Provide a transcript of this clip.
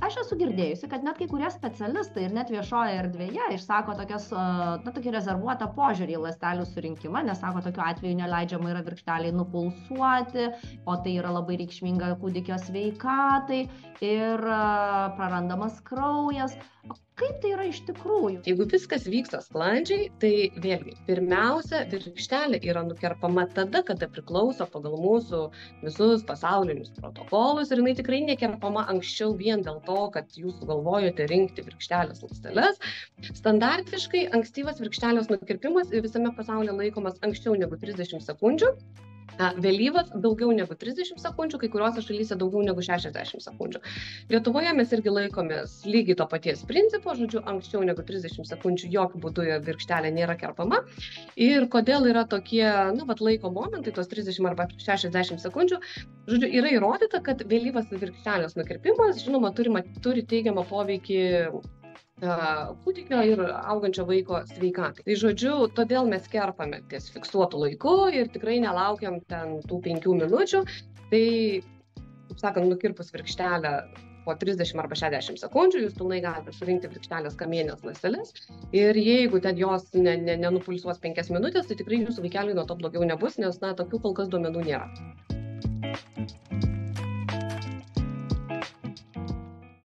Aš esu girdėjusi, kad net kai kurie specialistai ir net viešoje erdvėje išsako tokį rezervuotą požiūrį į ląstelių surinkimą, nes sako, tokiu atveju neleidžiama yra virkšteliai nupulsuoti, o tai yra labai reikšminga kūdikio sveikatai ir prarandamas kraujas. O kaip tai yra iš tikrųjų? Jeigu viskas vyksta sklandžiai, tai vėlgi, pirmiausia, virkštelė yra nukerpama tada, kada priklauso pagal mūsų visus pasaulinius protokolus ir jinai tikrai nekerpama anksčiau vien dėl to, kad jūs sugalvojote rinkti virkštelės ląsteles. Standartiškai ankstyvas virkštelės nukirpimas visame pasaulyje laikomas anksčiau negu 30 sekundžių. Vėlyvas daugiau negu 30 sekundžių, kai kuriuose šalyse daugiau negu 60 sekundžių. Lietuvoje mes irgi laikomės lygiai to paties principo, žodžiu, anksčiau negu 30 sekundžių jokių būdų virkštelė nėra kerpama. Ir kodėl yra tokie, laiko momentai, tos 30 arba 60 sekundžių, žodžiu, yra įrodyta, kad vėlyvas virkštelės nukirpimas, žinoma, turi teigiamą poveikį kūdikio ir augančio vaiko sveikatai. Tai žodžiu, todėl mes kerpame ties fiksuotų laiku ir tikrai nelaukiam ten tų 5 minučių. Tai, kaip sakant, nukirpus virkštelę po 30 arba 60 sekundžių, jūs pilnai galite surinkti virkštelės kamienės ląsteles ir jeigu ten jos nenupulsuos 5 minutės, tai tikrai jūsų vaikeliui nuo to blogiau nebus, nes tokių kol kas duomenų nėra.